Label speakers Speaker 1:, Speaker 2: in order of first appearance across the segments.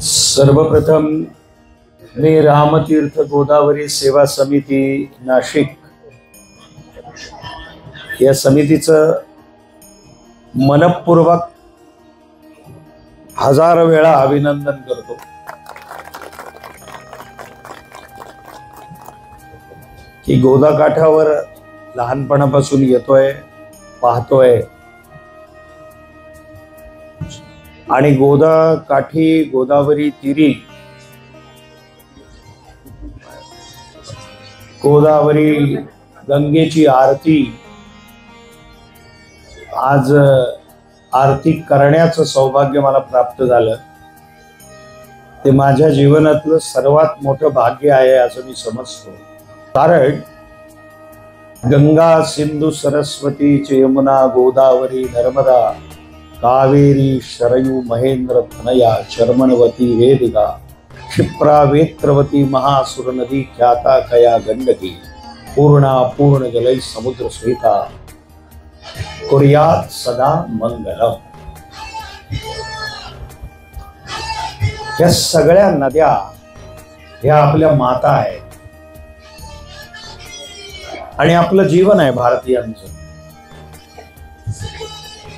Speaker 1: सर्वप्रथम मी रामतीर्थ गोदावरी सेवा समिती नाशिक या समितीचं मनपूर्वक हजारो वेळा अभिनंदन करतो। की गोदा काठावर लहानपणापासून येतोय, पाहतोय आणि गोदा काठी गोदावरी तीरी गोदावरी गंगेची आरती आज आरती करण्याचं सौभाग्य मला प्राप्त झालं। ते माझ्या जीवनातलं सर्वात मोठं भाग्य आहे असं मी समजतो। कारण गंगा सिंधू सरस्वती यमुना गोदावरी नर्मदा कावेरी शरयू महेंद्र तनया शर्मणवती वेदिका क्षिप्रा वेत्रवती महासुर नदी ख्याता कया गंडकी पूर्णा पूर्ण जलै समुद्र स्वेता कुर्यात सदा मंगलम। या सगळ्या नद्या ह्या आपल्या माता आहेत आणि आपलं जीवन आहे भारतीयांचं।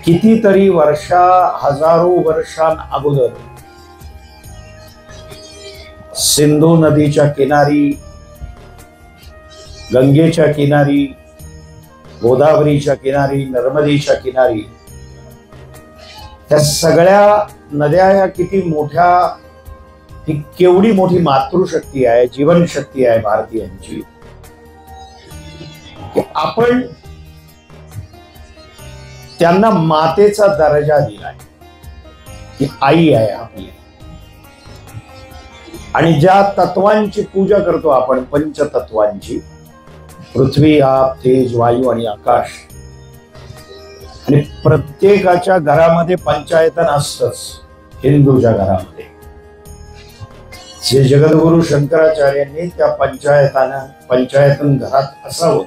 Speaker 1: कितीतरी हजारो वर्षां अगोदर सिंधू नदीच्या किनारी, गंगेच्या किनारी, गोदावरीच्या किनारी, नर्मदेच्या किनारी त्या सगळ्या नद्या ह्या किती मोठ्या, ही केवढी मोठी मातृशक्ती आहे, जीवनशक्ती आहे भारतीयांची। आपण त्यांना मातेचा दर्जा दिलाय, ती आई आहे आपली। आणि ज्या तत्वांची पूजा करतो आपण, पंचतत्वांची, पृथ्वी आप तेज वायू आणि आकाश, आणि प्रत्येकाच्या घरामध्ये पंचायतन असतंच। हिंदूच्या घरामध्ये जे जगद्गुरु शंकराचार्यांनी त्या पंचायतन घरात असावं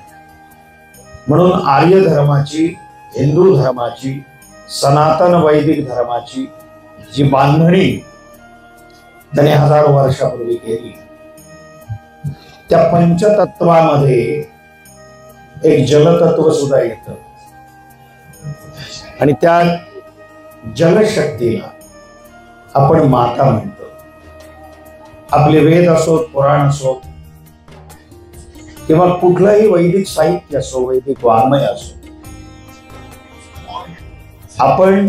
Speaker 1: म्हणून आर्य धर्माची, हिंदू धर्माची, सनातन वैदिक धर्माची जी बांधणी त्याने हजारो वर्षापूर्वी केली, त्या पंचतत्वामध्ये एक जलतत्व सुद्धा येतं। आणि त्या जलशक्तीला आपण माता म्हणतो। आपले वेद असोत, पुराण असोत किंवा कुठलंही वैदिक साहित्य असो, वैदिक वाङ्मय असो, आपण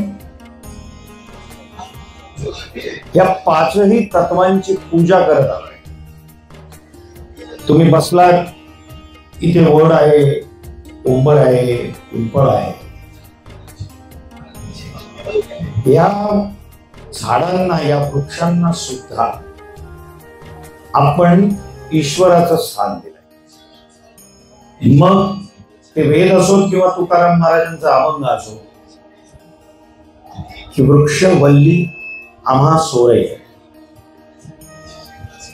Speaker 1: या पाचही तत्वांची पूजा करत आहोत। तुम्ही बसलात, इथे वड आहे, उंबर आहे, पिंपळ आहे, या झाडांना, या वृक्षांना सुद्धा आपण ईश्वराचं स्थान दिलंय। मग ते वेद असोत किंवा तुकाराम महाराजांचा अभंग असो की वृक्ष वल्ली आम्हा सोरे,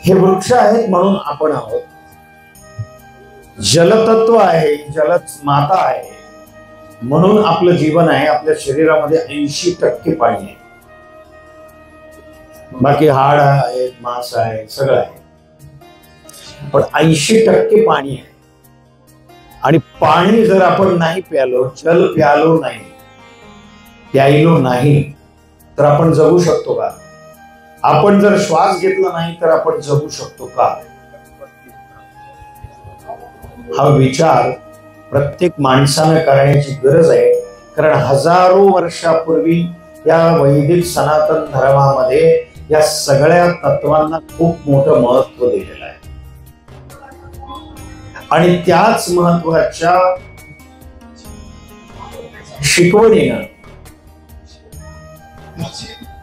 Speaker 1: हे वृक्ष आहेत म्हणून आपण आहोत। जलतत्व आहे, जलच माता आहे म्हणून आपलं जीवन आहे। आपल्या शरीरामध्ये 80% पाणी आहे, बाकी हाड आहेत, मांस आहे, सगळं आहे, पण 80% पाणी आहे। आणि पाणी जर आपण नाही प्यालो, जल प्यालो नाही, प्यायलो नाही, तर आपण जगू शकतो का? आपण जर श्वास घेतला नाही तर आपण जगू शकतो का? हा विचार प्रत्येक माणसाने करण्याची गरज आहे। कारण हजारो वर्षापूर्वी या वैदिक सनातन धर्मामध्ये या सगळ्या तत्वांना खूप मोठं महत्व दिलेलं आहे। आणि त्याच महत्वाच्या शिकवणीनं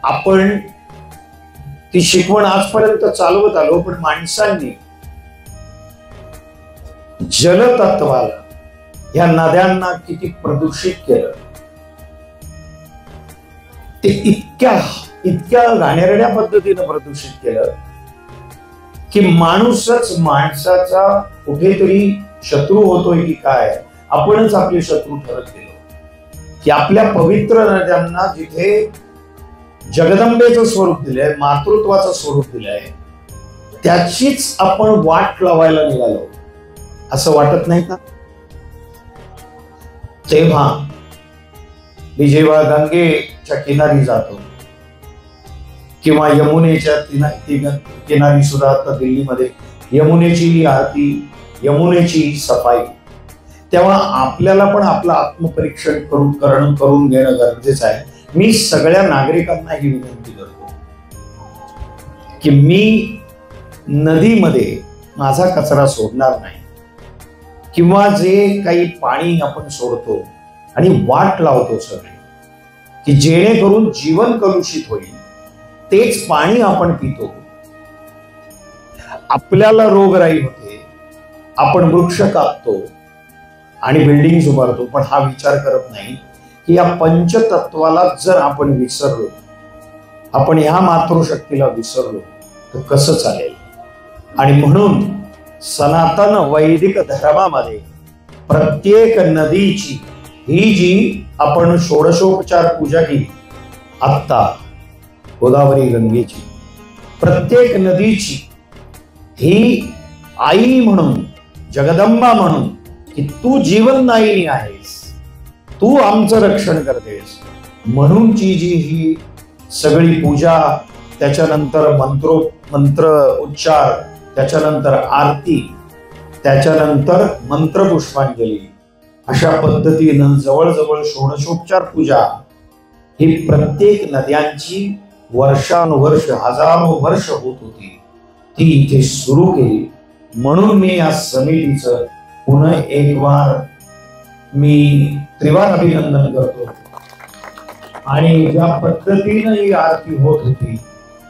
Speaker 1: आपण ती शिकवण आजपर्यंत चालवत आलो। पण माणसांनी जलतत्वाला, या नद्यांना किती प्रदूषित केलं, ते इतक्या घाणेरड्या पद्धतीनं प्रदूषित केलं की माणूसच माणसाचा कुठेतरी शत्रू होतोय की काय, आपणच आपले शत्रू ठरत गेलो। की आपल्या पवित्र नद्यांना जिथे जगदंबेचं स्वरूप दिलंय, मातृत्वाचं स्वरूप दिलंय, त्याचीच आपण वाट लावायला निघालो असं वाटत नाही का? तेव्हा मी जेव्हा गंगेच्या किनारी जातो किंवा यमुनेच्या किनारी सुद्धा, आता दिल्लीमध्ये यमुनेची आरती, यमुनेची सफाई, तेव्हा आपल्याला पण आपलं आत्मपरीक्षण करून घेणं गरजेचं आहे. मी सगळ्या नागरिकांना ही विनंती करतो की मी नदीमध्ये माझा कचरा सोडणार नाही, किंवा जे काही पाणी आपण सोडतो आणि वाट लावतो सगळे की जेणेकरून जीवन कलुषित होईल, तेच पाणी आपण पितो, आपल्याला रोगराई होते, आपण वृक्ष कापतो आणि बिल्डिंग उभारतो, पण हा विचार करत नाही की या पंचतत्वाला जर आपण विसरलो, आपण ह्या मातृशक्तीला विसरलो तर कसं चालेल. आणि म्हणून सनातन वैदिक धर्मामध्ये प्रत्येक नदीची, ही जी आपण षोडशोपचार पूजा केली आत्ता गोदावरी गंगेची, प्रत्येक नदीची ही आई म्हणून, जगदंबा म्हणून की तू जीवनदायिनी आहेस, तू आमचं रक्षण करतेस, म्हणूनची जी ही सगळी पूजा, त्याच्यानंतर मंत्र उच्चार, त्याच्यानंतर आरती, त्याच्यानंतर मंत्र पुष्पांजली, अशा पद्धतीनं जवळजवळ षोडशोपचार पूजा ही प्रत्येक नद्यांची वर्षानुवर्ष, हजारो वर्ष होत होती, ती इथे सुरू केली. म्हणून मी या समितीचं पुन्हा एक वार मी त्रिवार अभिनंदन करतो. आणि ज्या पद्धतीनं ही आरती होत होती,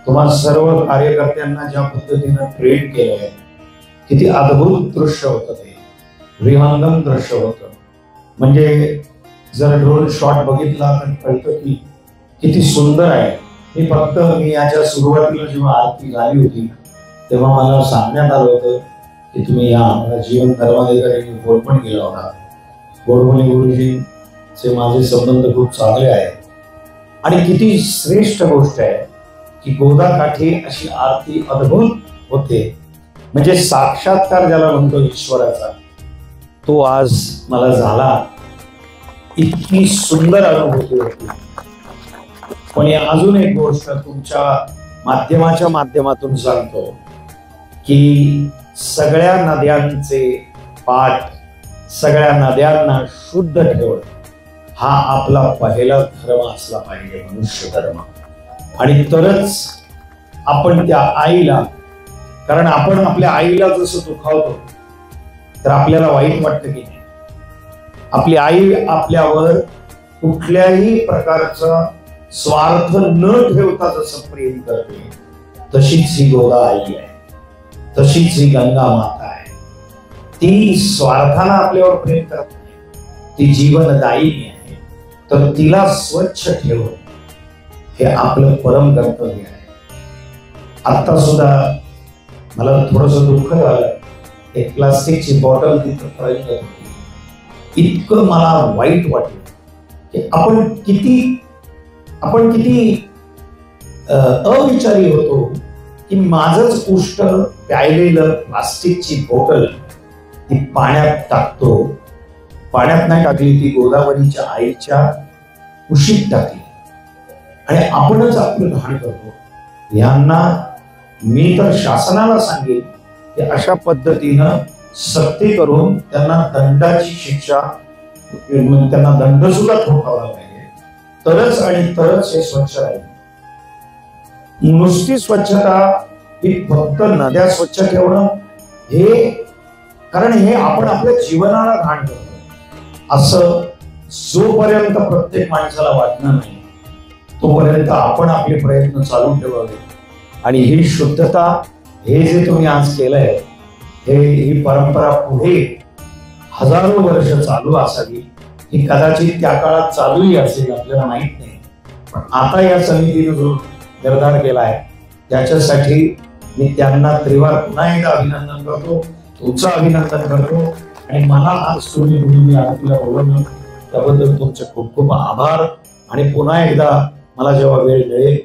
Speaker 1: तुम्हा सर्व कार्यकर्त्यांना ज्या पद्धतीनं ट्रेन केलंय, किती अद्भुत दृश्य होतं ते, विहंगम दृश्य होतं. म्हणजे जर ड्रोन शॉट बघितला तर कळतं की किती सुंदर आहे. मी याच्या सुरुवातीला जेव्हा आरती झाली होती तेव्हा मला सांगण्यात आलं होतं की तुम्ही या जीवन धर्माधिकारी फोन पण केला होता. गोडबोले गुरुजींचे माझे संबंध खूप चांगले आहेत आणि किती श्रेष्ठ गोष्ट आहे की गोदाकाठी अशी आरती अद्भुत होते. म्हणजे साक्षात्कार ज्याला म्हणतो ईश्वराचा, तो आज मला झाला. इतकी सुंदर अनुभूती होती. पण अजून एक गोष्ट तुमच्या माध्यमाच्या माध्यमातून सांगतो की सगळ्या नद्यांचे पाठ, सगळ्या नद्यांना शुद्ध ठेवणं हा आपला पहिला धर्म असला पाहिजे, मनुष्य धर्म. आणि तरच आपण त्या आईला, कारण आपण आपल्या आईला जसं दुखावतो तर आपल्याला वाईट वाटतं की नाही. आपली आई आपल्यावर कुठल्याही प्रकारचा स्वार्थ न ठेवता जसं प्रेम करते, तशीच ही गोदा आई आहे, तशीच ही गंगा माता आहे. ती स्वार्थानं आपल्यावर प्रेम करत नाही, ती जीवनदायिनी आहे. तर तिला स्वच्छ ठेवणं हे आपलं परम कर्तव्य आहे. आता सुद्धा मला थोडस दुःख झालं, एक प्लास्टिकची बॉटल तिथं पडली होती. इतकं मला वाईट वाटलं की आपण किती अविचारी होतो की माझंच उष्ट प्यायलेलं प्लास्टिकची बॉटल ती पाण्यात टाकतो. पाण्यात नाही टाकली, ती गोदावरीच्या आईच्या उशीत टाकली आणि आपणच आपलं घाण करतो. यांना मी तर शासनाला सांगेन की अशा पद्धतीनं सक्ती करून त्यांना दंडाची शिक्षा, त्यांना दंड सुद्धा ठोकावला पाहिजे. तरच हे स्वच्छ राहील. नुसती स्वच्छता ही फक्त नद्या स्वच्छ ठेवणं हे, कारण हे आपण आपल्या जीवनाला घाण करतो असं जोपर्यंत प्रत्येक माणसाला वाटणार नाही तोपर्यंत आपण आपले प्रयत्न चालू ठेवावे. आणि ही शुद्धता, हे जे तुम्ही आज केलंय, ही परंपरा पुढे हजारो वर्ष चालू असावी. ही कदाचित त्या काळात चालूही असेल, आपल्याला माहित नाही. पण आता या समितीने जो निर्धार केलाय त्याच्यासाठी मी त्यांना त्रिवार पुन्हा एकदा अभिनंदन करतो, तुमचं अभिनंदन करतो. आणि मला आज तुम्ही आरतीला बोलवलं त्याबद्दल तुमचे खूप खूप आभार. आणि पुन्हा एकदा मला जेव्हा वेळ मिळेल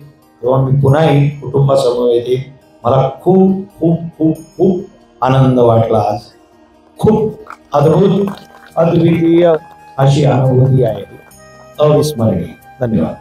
Speaker 1: तेव्हा मी पुन्हा कुटुंबासमोर येते. मला खूप खूप खूप खूप आनंद वाटला. आज खूप अद्भुत अद्वितीय अशी अनुभूती आहे, अविस्मरणीय. धन्यवाद.